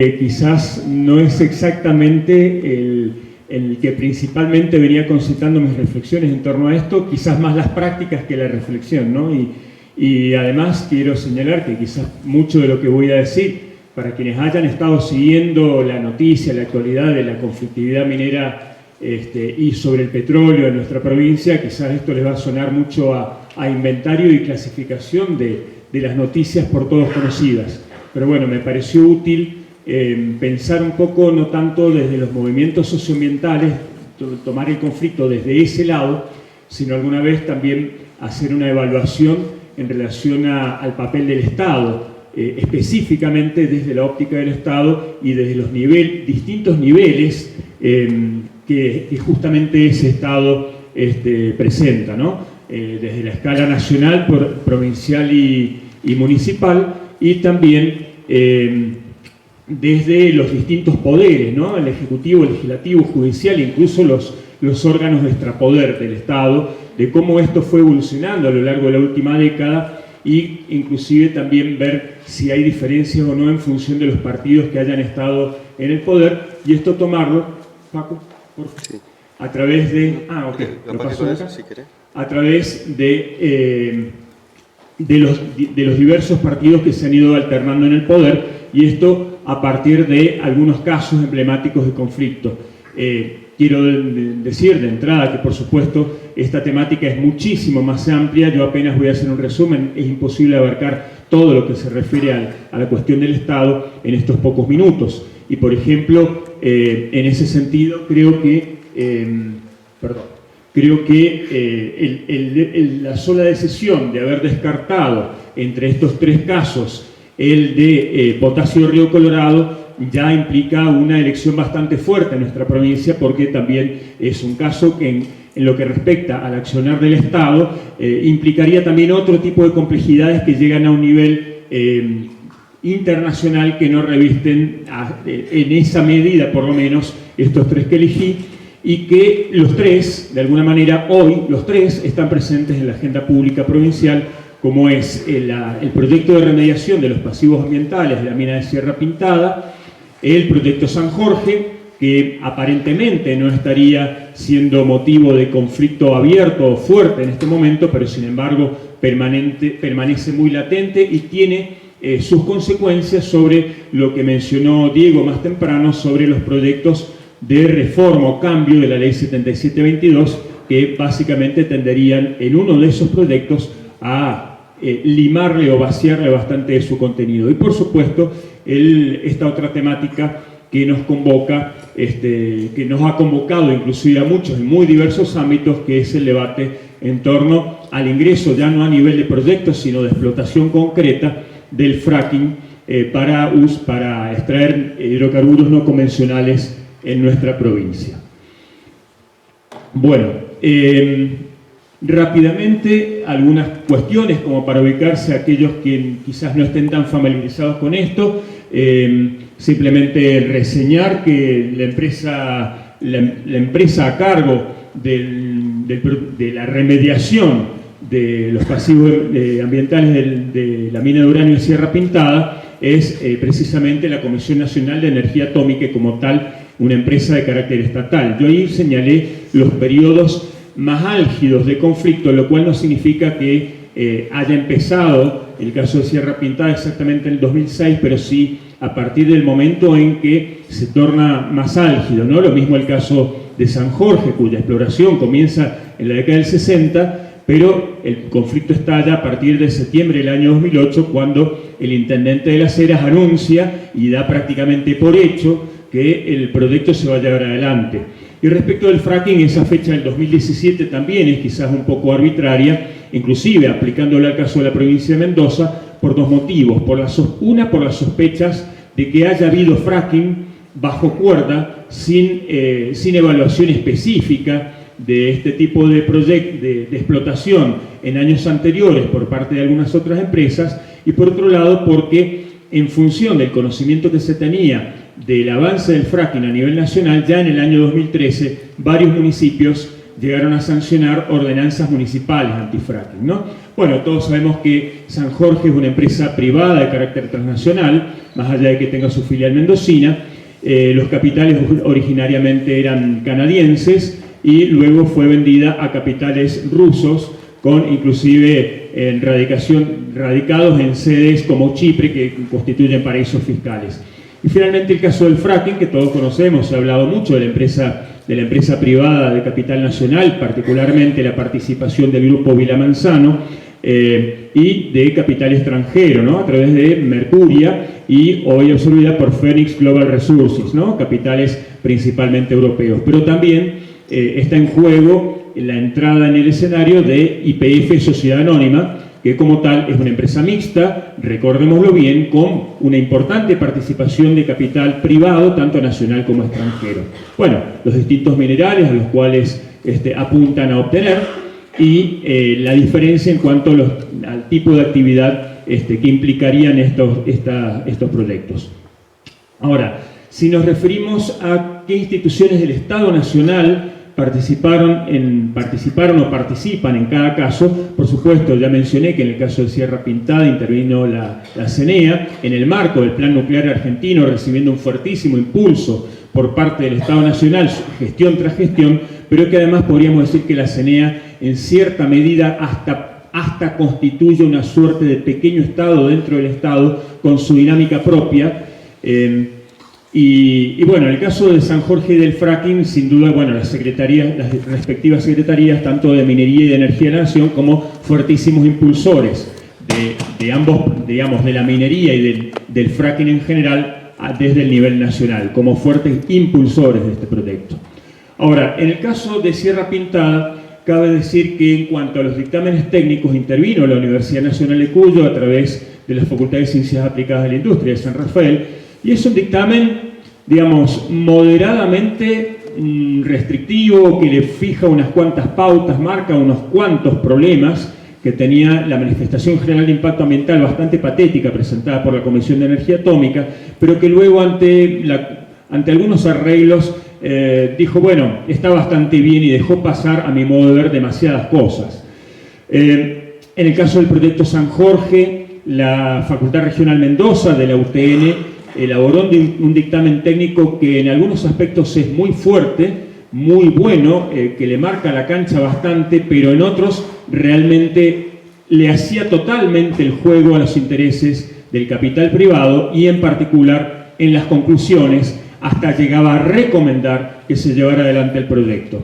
quizás no es exactamente el que principalmente venía concitando mis reflexiones en torno a esto, quizás más las prácticas que la reflexión, ¿no? Y además quiero señalar que quizás mucho de lo que voy a decir, para quienes hayan estado siguiendo la noticia, la actualidad de la conflictividad minera y sobre el petróleo en nuestra provincia, quizás esto les va a sonar mucho a inventario y clasificación de las noticias por todos conocidas. Pero bueno, me pareció útil pensar un poco, no tanto desde los movimientos socioambientales, tomar el conflicto desde ese lado, sino alguna vez también hacer una evaluación en relación al papel del Estado, específicamente desde la óptica del Estado y desde los distintos niveles que justamente ese Estado presenta, ¿no? Desde la escala nacional, provincial y municipal, y también desde los distintos poderes, ¿no? El ejecutivo, el legislativo, judicial, incluso los órganos de extrapoder del Estado, de cómo esto fue evolucionando a lo largo de la última década, y inclusive también ver si hay diferencias o no en función de los partidos que hayan estado en el poder, y esto tomarlo, Paco, por favor, sí, a través de... ¿lo paso de acá? Si querés. A través de los diversos partidos que se han ido alternando en el poder, y esto a partir de algunos casos emblemáticos de conflicto. Quiero decir de entrada que, por supuesto, esta temática es muchísimo más amplia. Yo apenas voy a hacer un resumen. Es imposible abarcar todo lo que se refiere a la cuestión del Estado en estos pocos minutos. Y, por ejemplo, en ese sentido, creo que la sola decisión de haber descartado entre estos tres casos el de Potasio Río Colorado ya implica una elección bastante fuerte en nuestra provincia, porque también es un caso que en lo que respecta al accionar del Estado implicaría también otro tipo de complejidades que llegan a un nivel internacional que no revisten en esa medida, por lo menos, estos tres que elegí, y que los tres, de alguna manera, hoy, los tres están presentes en la agenda pública provincial, como es el proyecto de remediación de los pasivos ambientales de la mina de Sierra Pintada, el proyecto San Jorge, que aparentemente no estaría siendo motivo de conflicto abierto o fuerte en este momento, pero sin embargo permanece muy latente y tiene sus consecuencias sobre lo que mencionó Diego más temprano, sobre los proyectos de reforma o cambio de la Ley 7722, que básicamente tenderían en uno de esos proyectos a limarle o vaciarle bastante de su contenido. Y por supuesto, esta otra temática que nos convoca, que nos ha convocado inclusive a muchos en muy diversos ámbitos, que es el debate en torno al ingreso, ya no a nivel de proyectos, sino de explotación concreta del fracking para extraer hidrocarburos no convencionales en nuestra provincia. Bueno, rápidamente algunas cuestiones como para ubicarse a aquellos que quizás no estén tan familiarizados con esto. Simplemente reseñar que la empresa a cargo de la remediación de los pasivos ambientales de la mina de uranio de Sierra Pintada es precisamente la Comisión Nacional de Energía Atómica, y como tal una empresa de carácter estatal. Yo ahí señalé los periodos más álgidos de conflicto, lo cual no significa que haya empezado el caso de Sierra Pintada exactamente en el 2006, pero sí a partir del momento en que se torna más álgido, ¿no? Lo mismo el caso de San Jorge, cuya exploración comienza en la década del 60, pero el conflicto estalla a partir de septiembre del año 2008, cuando el intendente de Las Heras anuncia y da prácticamente por hecho que el proyecto se va a llevar adelante. Y respecto del fracking, esa fecha del 2017 también es quizás un poco arbitraria, inclusive aplicándole al caso de la provincia de Mendoza, por dos motivos. Una, por las sospechas de que haya habido fracking bajo cuerda, sin evaluación específica de este tipo de explotación en años anteriores por parte de algunas otras empresas, y por otro lado porque en función del conocimiento que se tenía del avance del fracking a nivel nacional, ya en el año 2013 varios municipios llegaron a sancionar ordenanzas municipales antifracking, ¿no? Bueno, todos sabemos que San Jorge es una empresa privada de carácter transnacional, más allá de que tenga su filial mendocina. Los capitales originariamente eran canadienses y luego fue vendida a capitales rusos, con inclusive radicados en sedes como Chipre, que constituyen paraísos fiscales. Y finalmente el caso del fracking, que todos conocemos, se ha hablado mucho de la empresa privada de capital nacional, particularmente la participación del grupo Vilamanzano, y de capital extranjero, ¿no? A través de Mercuria y hoy absorbida por Phoenix Global Resources, ¿no? Capitales principalmente europeos. Pero también está en juego la entrada en el escenario de YPF Sociedad Anónima, que como tal es una empresa mixta, recordémoslo bien, con una importante participación de capital privado, tanto nacional como extranjero. Bueno, los distintos minerales a los cuales apuntan a obtener y la diferencia en cuanto al tipo de actividad que implicarían estos proyectos. Ahora, si nos referimos a qué instituciones del Estado Nacional participaron o participan en cada caso, por supuesto, ya mencioné que en el caso de Sierra Pintada intervino la CENEA en el marco del Plan Nuclear Argentino, recibiendo un fuertísimo impulso por parte del Estado Nacional, gestión tras gestión, pero que además podríamos decir que la CENEA en cierta medida hasta constituye una suerte de pequeño Estado dentro del Estado con su dinámica propia. Y bueno, en el caso de San Jorge y del fracking, sin duda, bueno, las respectivas secretarías, tanto de Minería y de Energía de la Nación, como fuertísimos impulsores de ambos, digamos, de la minería y del fracking en general, desde el nivel nacional, como fuertes impulsores de este proyecto. Ahora, en el caso de Sierra Pintada, cabe decir que en cuanto a los dictámenes técnicos intervino la Universidad Nacional de Cuyo a través de la Facultad de Ciencias Aplicadas de la Industria de San Rafael, y es un dictamen, digamos, moderadamente restrictivo, que le fija unas cuantas pautas, marca unos cuantos problemas que tenía la manifestación general de impacto ambiental bastante patética presentada por la Comisión de Energía Atómica, pero que luego ante algunos arreglos dijo, bueno, está bastante bien y dejó pasar, a mi modo de ver, demasiadas cosas. En el caso del proyecto San Jorge, la Facultad Regional Mendoza de la UTN elaboró un dictamen técnico que en algunos aspectos es muy fuerte, muy bueno, que le marca la cancha bastante, pero en otros realmente le hacía totalmente el juego a los intereses del capital privado y en particular en las conclusiones hasta llegaba a recomendar que se llevara adelante el proyecto.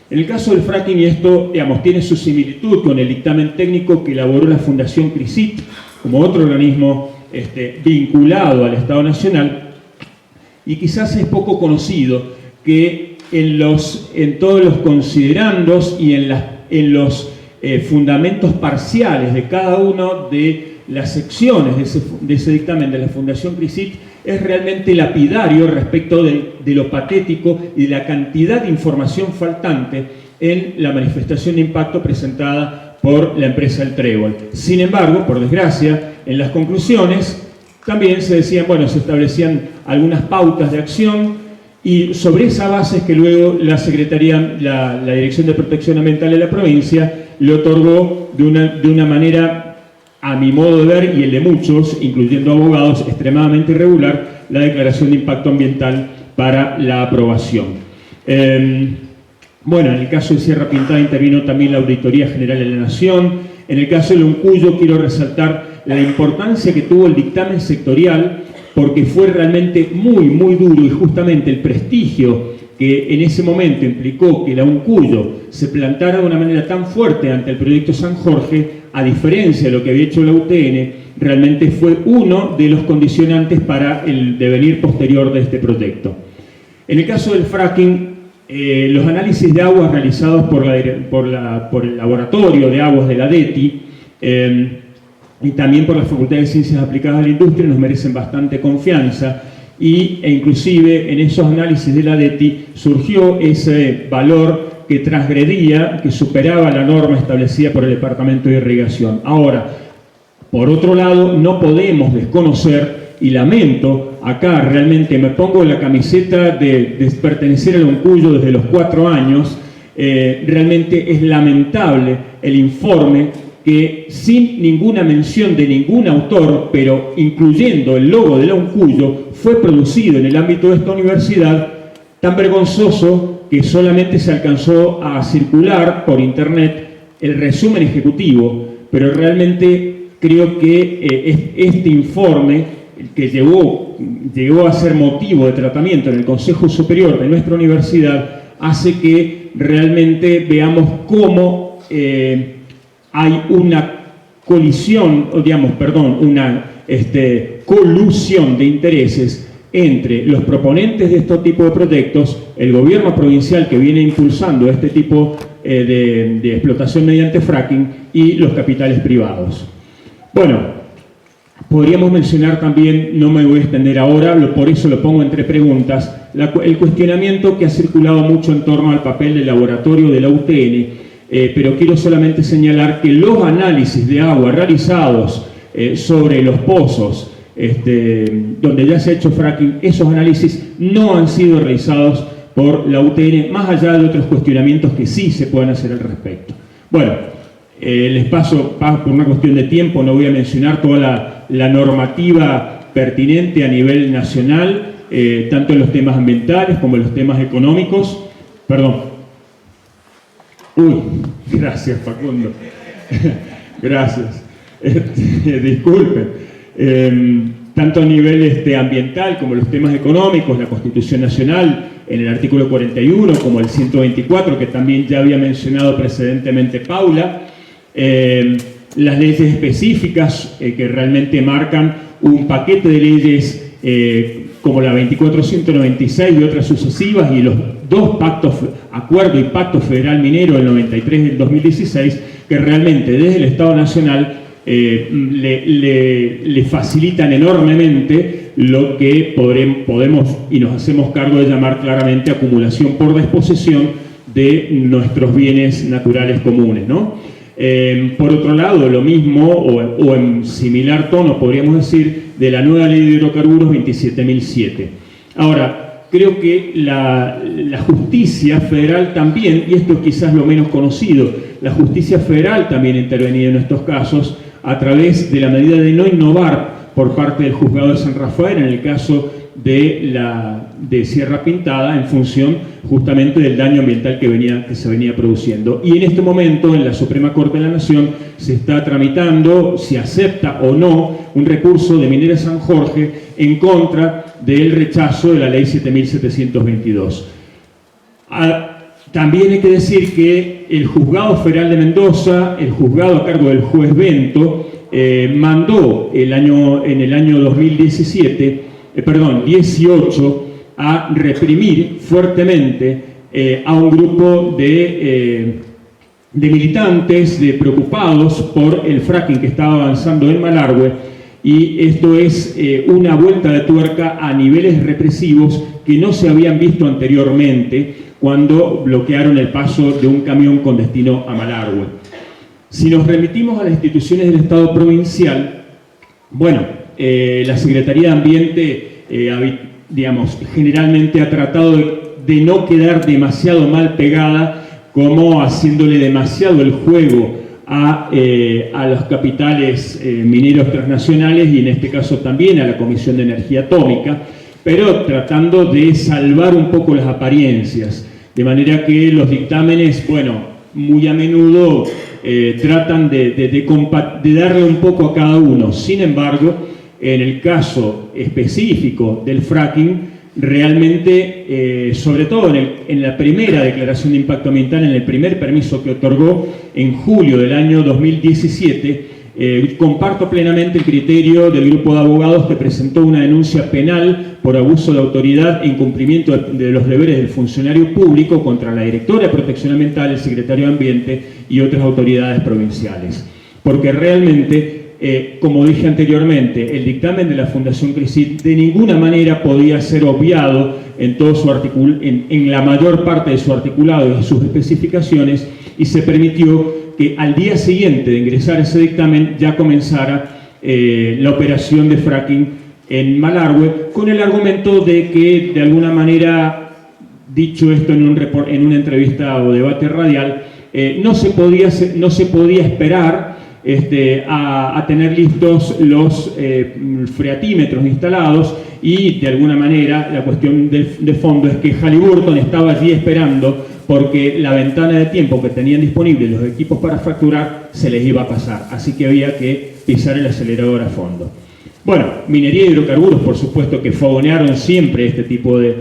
En el caso del fracking, y esto, digamos, tiene su similitud con el dictamen técnico que elaboró la Fundación CRISIT como otro organismo vinculado al Estado Nacional, y quizás es poco conocido que en todos los considerandos y en los fundamentos parciales de cada una de las secciones de ese dictamen de la Fundación CRISIT es realmente lapidario respecto de lo patético y de la cantidad de información faltante en la manifestación de impacto presentada por la empresa El Trébol. Sin embargo, por desgracia, en las conclusiones también se decían, bueno, se establecían algunas pautas de acción, y sobre esa base es que luego la Secretaría, la Dirección de Protección Ambiental de la provincia, le otorgó de una manera, a mi modo de ver y el de muchos, incluyendo abogados, extremadamente irregular, la declaración de impacto ambiental para la aprobación. Bueno, en el caso de Sierra Pintada intervino también la Auditoría General de la Nación. En el caso de Loncuyo quiero resaltar la importancia que tuvo el dictamen sectorial, porque fue realmente muy, muy duro, y justamente el prestigio que en ese momento implicó que la Uncuyo se plantara de una manera tan fuerte ante el proyecto San Jorge, a diferencia de lo que había hecho la UTN, realmente fue uno de los condicionantes para el devenir posterior de este proyecto. En el caso del fracking, los análisis de aguas realizados por el Laboratorio de Aguas de la DETI y también por la Facultad de Ciencias Aplicadas a la Industria nos merecen bastante confianza, e inclusive en esos análisis de la DETI surgió ese valor que transgredía, que superaba la norma establecida por el Departamento de Irrigación. Ahora, por otro lado, no podemos desconocer, y lamento, acá realmente me pongo la camiseta de pertenecer al Uncuyo desde los 4 años, Realmente es lamentable el informe que, sin ninguna mención de ningún autor, pero incluyendo el logo de la Uncuyo, fue producido en el ámbito de esta universidad, tan vergonzoso que solamente se alcanzó a circular por internet el resumen ejecutivo, pero realmente creo que este informe, que llegó a ser motivo de tratamiento en el Consejo Superior de nuestra universidad, hace que realmente veamos cómo hay una colisión, o digamos, perdón, una colusión de intereses entre los proponentes de este tipo de proyectos, el gobierno provincial que viene impulsando este tipo de explotación mediante fracking y los capitales privados. Bueno, podríamos mencionar también, no me voy a extender ahora, por eso lo pongo entre preguntas, el cuestionamiento que ha circulado mucho en torno al papel del laboratorio de la UTN, pero quiero solamente señalar que los análisis de agua realizados sobre los pozos donde ya se ha hecho fracking, esos análisis no han sido realizados por la UTN, más allá de otros cuestionamientos que sí se pueden hacer al respecto. Bueno, les paso por una cuestión de tiempo, no voy a mencionar toda la normativa pertinente a nivel nacional, tanto en los temas ambientales como en los temas económicos. Perdón. Uy, gracias Facundo. Gracias. Disculpen. Tanto a nivel ambiental como los temas económicos, la Constitución Nacional en el artículo 41 como el 124, que también ya había mencionado precedentemente Paula, las leyes específicas que realmente marcan un paquete de leyes como la 2496 y otras sucesivas, y los dos pactos, acuerdo y pacto federal minero del 93 y el 2016, que realmente desde el Estado Nacional le facilitan enormemente lo que podemos y nos hacemos cargo de llamar claramente acumulación por desposesión de nuestros bienes naturales comunes, ¿no? Por otro lado, lo mismo o en similar tono podríamos decir de la nueva ley de hidrocarburos 27.007. Ahora, creo que la justicia federal también, y esto es quizás lo menos conocido, la justicia federal también ha intervenido en estos casos a través de la medida de no innovar por parte del juzgado de San Rafael en el caso de Sierra Pintada, en función justamente del daño ambiental que se venía produciendo. Y en este momento en la Suprema Corte de la Nación se está tramitando si acepta o no un recurso de Minera San Jorge en contra del rechazo de la ley 7.722. También hay que decir que el Juzgado Federal de Mendoza, el juzgado a cargo del juez Bento, mandó en el año 18 a reprimir fuertemente a un grupo de militantes preocupados por el fracking que estaba avanzando en Malargüe, y esto es una vuelta de tuerca a niveles represivos que no se habían visto anteriormente cuando bloquearon el paso de un camión con destino a Malargüe. Si nos remitimos a las instituciones del Estado provincial, bueno, la Secretaría de Ambiente, generalmente ha tratado de no quedar demasiado mal pegada, como haciéndole demasiado el juego a los capitales mineros transnacionales y en este caso también a la Comisión de Energía Atómica, pero tratando de salvar un poco las apariencias, de manera que los dictámenes, bueno, muy a menudo tratan de darle un poco a cada uno. Sin embargo, en el caso específico del fracking, realmente, sobre todo en la primera declaración de impacto ambiental, en el primer permiso que otorgó en julio del año 2017, comparto plenamente el criterio del grupo de abogados que presentó una denuncia penal por abuso de autoridad e incumplimiento de los deberes del funcionario público contra la directora de Protección Ambiental, el secretario de Ambiente y otras autoridades provinciales. Porque realmente, como dije anteriormente, el dictamen de la Fundación CRECIT de ninguna manera podía ser obviado en la mayor parte de su articulado y sus especificaciones, y se permitió que al día siguiente de ingresar ese dictamen ya comenzara la operación de fracking en Malargüe, con el argumento de que de alguna manera dicho esto en una entrevista o debate radial, no se podía esperar a tener listos los freatímetros instalados, y de alguna manera la cuestión de fondo es que Halliburton estaba allí esperando porque la ventana de tiempo que tenían disponibles los equipos para fracturar se les iba a pasar, así que había que pisar el acelerador a fondo. Bueno, minería y hidrocarburos, por supuesto que fogonearon siempre este tipo de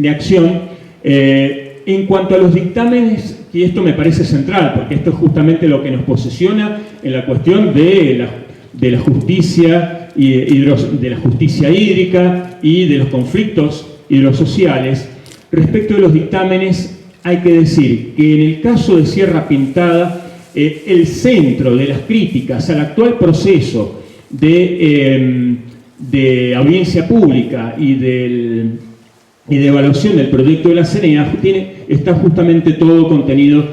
acción. En cuanto a los dictámenes, y esto me parece central, porque esto es justamente lo que nos posiciona en la cuestión de la justicia hídrica y de los conflictos hidrosociales. Respecto de los dictámenes, hay que decir que en el caso de Sierra Pintada, el centro de las críticas al actual proceso de audiencia pública y de evaluación del proyecto de la CNEA está justamente todo contenido,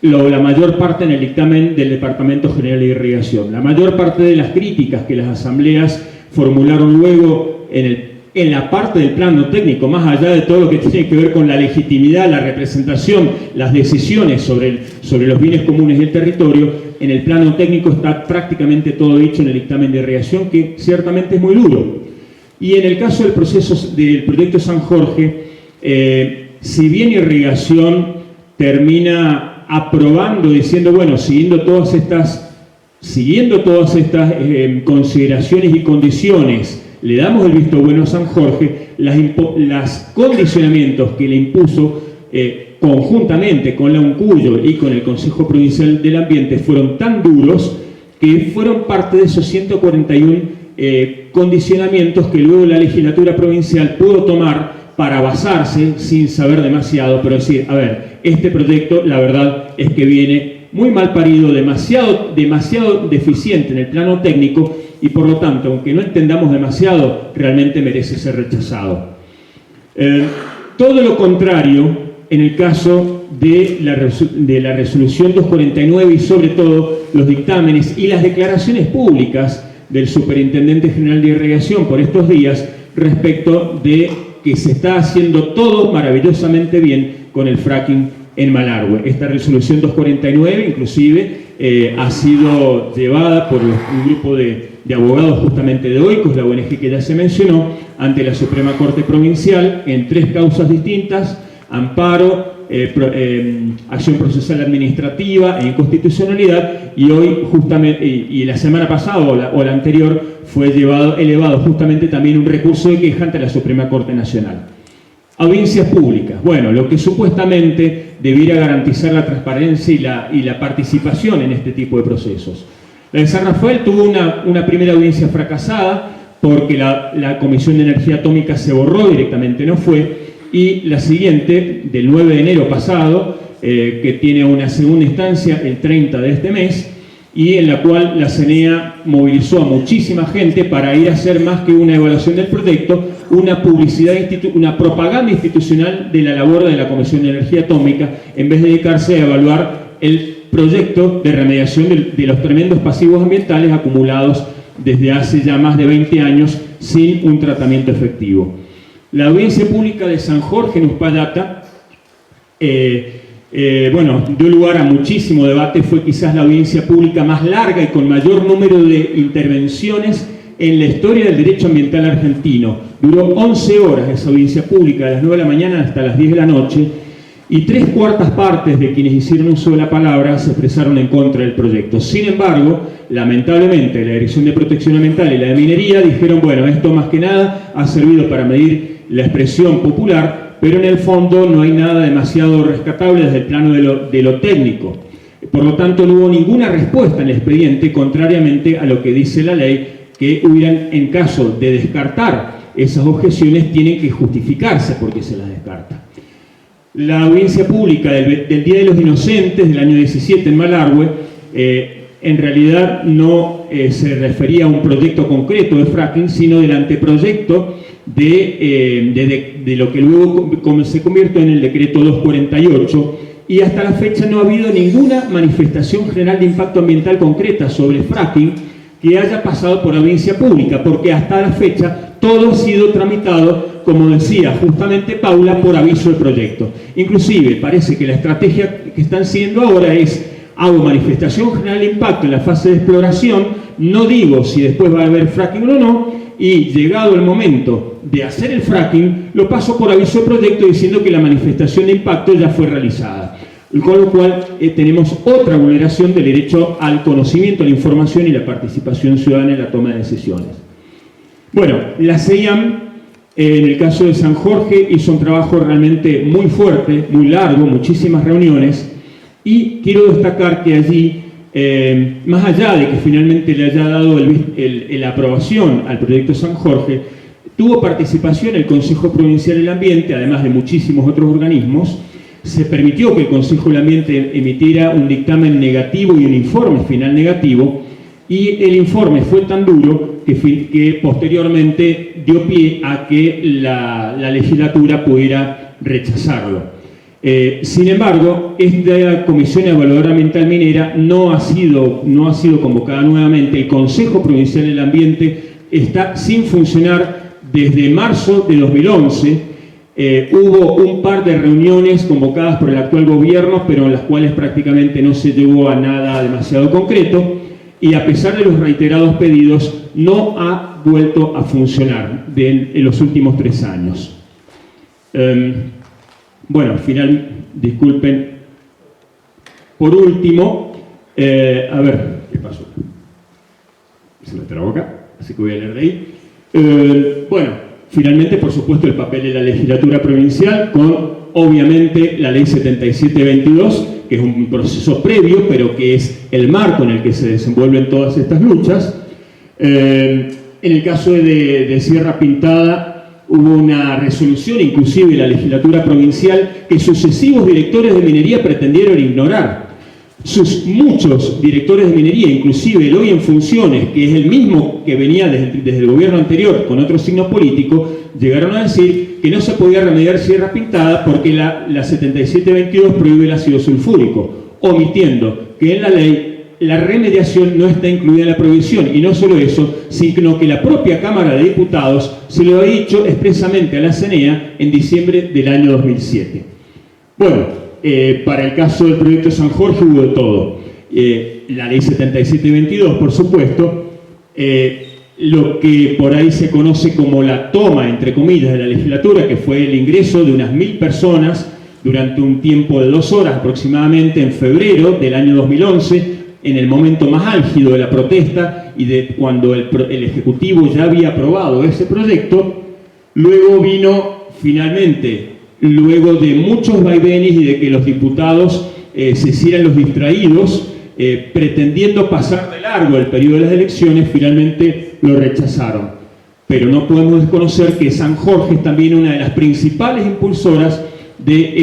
la mayor parte en el dictamen del Departamento General de Irrigación. La mayor parte de las críticas que las asambleas formularon luego en la parte del plano técnico, más allá de todo lo que tiene que ver con la legitimidad, la representación, las decisiones sobre los bienes comunes y el territorio, en el plano técnico está prácticamente todo dicho en el dictamen de irrigación, que ciertamente es muy duro. Y en el caso del proyecto San Jorge, si bien irrigación termina aprobando, diciendo, bueno, siguiendo todas estas consideraciones y condiciones, le damos el visto bueno a San Jorge, los condicionamientos que le impuso conjuntamente con la UNCUYO y con el Consejo Provincial del Ambiente fueron tan duros que fueron parte de esos 141 condicionamientos que luego la legislatura provincial pudo tomar para basarse, sin saber demasiado, pero decir, a ver, este proyecto la verdad es que viene muy mal parido, demasiado deficiente en el plano técnico, y por lo tanto, aunque no entendamos demasiado, realmente merece ser rechazado. Todo lo contrario en el caso de la resolución 249 y sobre todo los dictámenes y las declaraciones públicas del Superintendente General de Irrigación por estos días respecto de que se está haciendo todo maravillosamente bien con el fracking en Malargüe. Esta resolución 249 inclusive ha sido llevada por un grupo de abogados justamente de OICOS, la ONG que ya se mencionó, ante la Suprema Corte Provincial en 3 causas distintas: amparo, acción procesal administrativa e inconstitucionalidad, y hoy justamente, y la semana pasada o la anterior, fue elevado justamente también un recurso de queja ante la Suprema Corte Nacional. Audiencias públicas. Bueno, lo que supuestamente debiera garantizar la transparencia y la participación en este tipo de procesos. La de San Rafael tuvo una primera audiencia fracasada porque la Comisión de Energía Atómica se borró directamente, no fue, y la siguiente, del 9 de enero pasado, que tiene una segunda instancia el 30 de este mes, y en la cual la CNEA movilizó a muchísima gente para ir a hacer más que una evaluación del proyecto, una propaganda institucional de la labor de la Comisión de Energía Atómica, en vez de dedicarse a evaluar el proyecto de remediación de los tremendos pasivos ambientales acumulados desde hace ya más de 20 años sin un tratamiento efectivo. La audiencia pública de San Jorge en Uspallata, dio lugar a muchísimo debate, fue quizás la audiencia pública más larga y con mayor número de intervenciones en la historia del derecho ambiental argentino. Duró 11 horas esa audiencia pública, de las 9 de la mañana hasta las 10 de la noche, y 3/4 partes de quienes hicieron uso de la palabra se expresaron en contra del proyecto. Sin embargo, lamentablemente, la Dirección de Protección Ambiental y la de Minería dijeron, bueno, esto más que nada ha servido para medir la expresión popular, pero en el fondo no hay nada demasiado rescatable desde el plano de lo técnico. Por lo tanto, no hubo ninguna respuesta en el expediente, contrariamente a lo que dice la ley, que en caso de descartar esas objeciones, tienen que justificarse porque se las descarta. La audiencia pública del Día de los Inocentes del año 17 en Malargüe, en realidad no se refería a un proyecto concreto de fracking, sino del anteproyecto de lo que luego se convirtió en el decreto 248, y hasta la fecha no ha habido ninguna manifestación general de impacto ambiental concreta sobre fracking que haya pasado por audiencia pública, porque hasta la fecha todo ha sido tramitado como decía justamente Paula, por aviso de proyecto. Inclusive parece que la estrategia que están siguiendo ahora es: hago manifestación general de impacto en la fase de exploración, no digo si después va a haber fracking o no, y llegado el momento de hacer el fracking, lo paso por aviso de proyecto diciendo que la manifestación de impacto ya fue realizada. Con lo cual tenemos otra vulneración del derecho al conocimiento, a la información y la participación ciudadana en la toma de decisiones. Bueno, la CEIAM, en el caso de San Jorge, hizo un trabajo realmente muy fuerte, muy largo, muchísimas reuniones, y quiero destacar que allí, más allá de que finalmente le haya dado la aprobación al proyecto San Jorge, tuvo participación el Consejo Provincial del Ambiente, además de muchísimos otros organismos. Se permitió que el Consejo del Ambiente emitiera un dictamen negativo y un informe final negativo, y el informe fue tan duro que posteriormente dio pie a que la legislatura pudiera rechazarlo. Sin embargo, esta Comisión Evaluadora Ambiental Minera no ha sido convocada nuevamente. El Consejo Provincial del Ambiente está sin funcionar desde marzo de 2011. Hubo un par de reuniones convocadas por el actual gobierno, pero en las cuales prácticamente no se llegó a nada demasiado concreto, y a pesar de los reiterados pedidos, no ha vuelto a funcionar en los últimos 3 años. Bueno, al final, disculpen. Por último, a ver, ¿qué pasó? Se me trabó acá, así que voy a leer de ahí. Bueno, finalmente, por supuesto, el papel de la legislatura provincial con, obviamente, la ley 7722, que es un proceso previo, pero que es el marco en el que se desenvuelven todas estas luchas. En el caso de Sierra Pintada, hubo una resolución, inclusive de la legislatura provincial, que sucesivos directores de minería pretendieron ignorar. Muchos directores de minería, inclusive el hoy en funciones, que es el mismo que venía desde el gobierno anterior con otro signo político, llegaron a decir que no se podía remediar Sierra Pintada porque la 7722 prohíbe el ácido sulfúrico, omitiendo que en la ley la remediación no está incluida en la prohibición. Y no solo eso, sino que la propia Cámara de Diputados se lo ha dicho expresamente a la CNEA en diciembre del año 2007. Bueno, para el caso del proyecto San Jorge hubo de todo. La ley 7722, por supuesto, lo que por ahí se conoce como la toma, entre comillas, de la legislatura, que fue el ingreso de unas 1000 personas durante un tiempo de 2 horas aproximadamente en febrero del año 2011, en el momento más álgido de la protesta y de cuando el Ejecutivo ya había aprobado ese proyecto. Luego vino finalmente, luego de muchos vaivenes y de que los diputados se hicieran los distraídos, pretendiendo pasar de largo el periodo de las elecciones, finalmente lo rechazaron. Pero no podemos desconocer que San Jorge es también una de las principales impulsoras de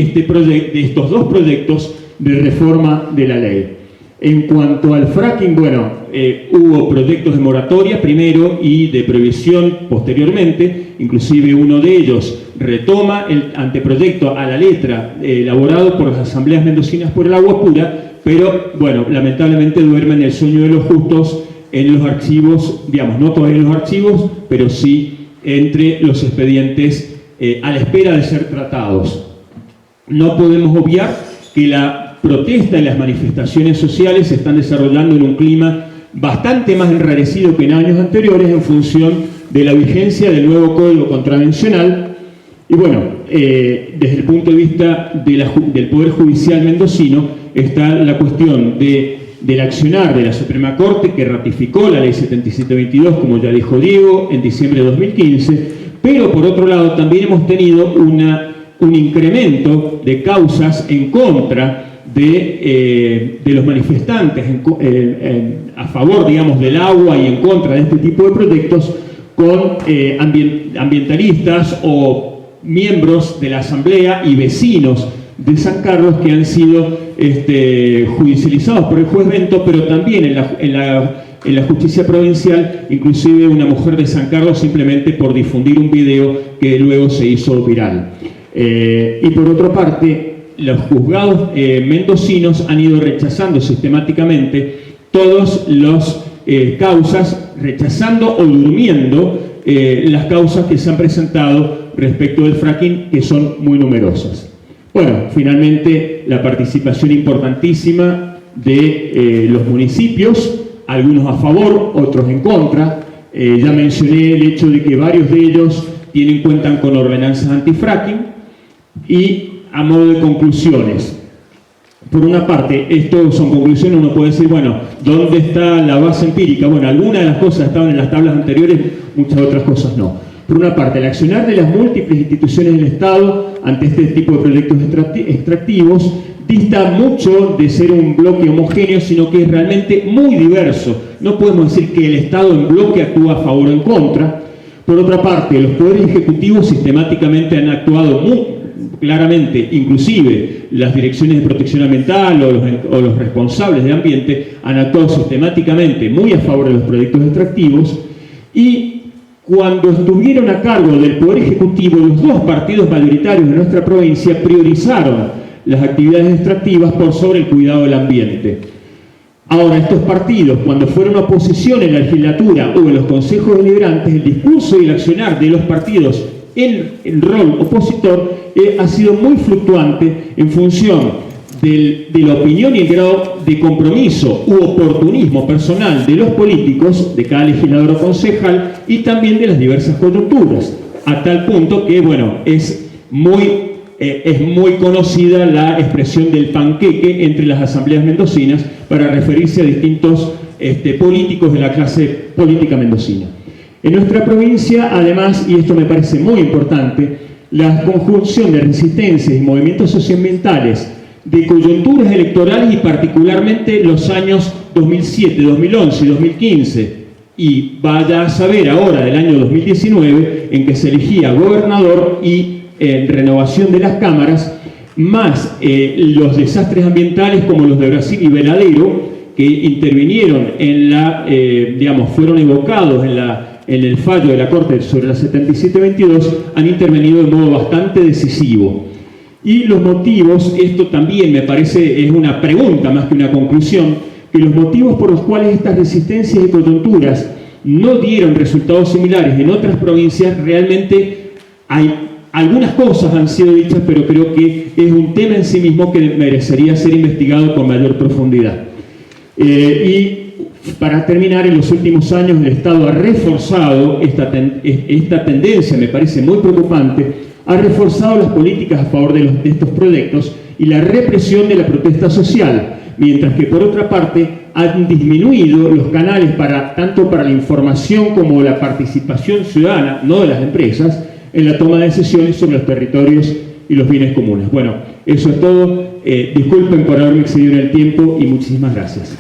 estos 2 proyectos de reforma de la ley. En cuanto al fracking, bueno, hubo proyectos de moratoria primero y de prohibición posteriormente. Inclusive uno de ellos retoma el anteproyecto a la letra elaborado por las asambleas mendocinas por el agua pura, pero bueno, lamentablemente duermen el sueño de los justos en los archivos, digamos, no todavía en los archivos, pero sí entre los expedientes a la espera de ser tratados. No podemos obviar que la protesta y las manifestaciones sociales se están desarrollando en un clima bastante más enrarecido que en años anteriores en función de la vigencia del nuevo Código Contravencional. Y bueno, desde el punto de vista del Poder Judicial mendocino está la cuestión del accionar de la Suprema Corte, que ratificó la Ley 7722, como ya dijo Diego, en diciembre de 2015, pero por otro lado también hemos tenido un incremento de causas en contra de los manifestantes a favor, digamos, del agua y en contra de este tipo de proyectos, con ambientalistas o miembros de la Asamblea y vecinos de San Carlos que han sido judicializados por el juez Bento, pero también en la justicia provincial, inclusive una mujer de San Carlos, simplemente por difundir un video que luego se hizo viral. Y por otra parte, los juzgados mendocinos han ido rechazando sistemáticamente todas las causas, rechazando o durmiendo las causas que se han presentado respecto del fracking, que son muy numerosas. Bueno, finalmente la participación importantísima de los municipios, algunos a favor, otros en contra. Ya mencioné el hecho de que varios de ellos cuentan con ordenanzas antifracking. Y a modo de conclusiones, por una parte, esto son conclusiones, uno puede decir, bueno, ¿dónde está la base empírica? Bueno, algunas de las cosas estaban en las tablas anteriores, muchas otras cosas no. Por una parte, el accionar de las múltiples instituciones del Estado ante este tipo de proyectos extractivos dista mucho de ser un bloque homogéneo, sino que es realmente muy diverso. No podemos decir que el Estado en bloque actúa a favor o en contra. Por otra parte, los poderes ejecutivos sistemáticamente han actuado muy claramente, inclusive las direcciones de protección ambiental o los responsables de ambiente han actuado sistemáticamente muy a favor de los proyectos extractivos, y cuando estuvieron a cargo del Poder Ejecutivo, los dos partidos mayoritarios de nuestra provincia priorizaron las actividades extractivas por sobre el cuidado del ambiente. Ahora, estos partidos, cuando fueron oposición en la legislatura o en los consejos deliberantes, el discurso y el accionar de los partidos en el rol opositor ha sido muy fluctuante en función de la opinión y el grado de compromiso u oportunismo personal de los políticos, de cada legislador o concejal, y también de las diversas coyunturas, a tal punto que, bueno, es muy conocida la expresión del panqueque entre las asambleas mendocinas para referirse a distintos políticos de la clase política mendocina. En nuestra provincia, además, y esto me parece muy importante, la conjunción de resistencias y movimientos socioambientales de coyunturas electorales, y particularmente los años 2007, 2011 y 2015, y vaya a saber ahora del año 2019, en que se elegía gobernador y renovación de las cámaras, más los desastres ambientales como los de Brasil y Veladero, que intervinieron en fueron evocados en el fallo de la Corte sobre la 7722, han intervenido de modo bastante decisivo. Y los motivos, esto también me parece es una pregunta más que una conclusión, que los motivos por los cuales estas resistencias y coyunturas no dieron resultados similares en otras provincias, realmente hay algunas cosas han sido dichas, pero creo que es un tema en sí mismo que merecería ser investigado con mayor profundidad. Y para terminar, en los últimos años el Estado ha reforzado esta tendencia, me parece muy preocupante, ha reforzado las políticas a favor de estos proyectos y la represión de la protesta social, mientras que por otra parte han disminuido los canales tanto para la información como la participación ciudadana, no de las empresas, en la toma de decisiones sobre los territorios y los bienes comunes. Bueno, eso es todo. Disculpen por haberme excedido en el tiempo y muchísimas gracias.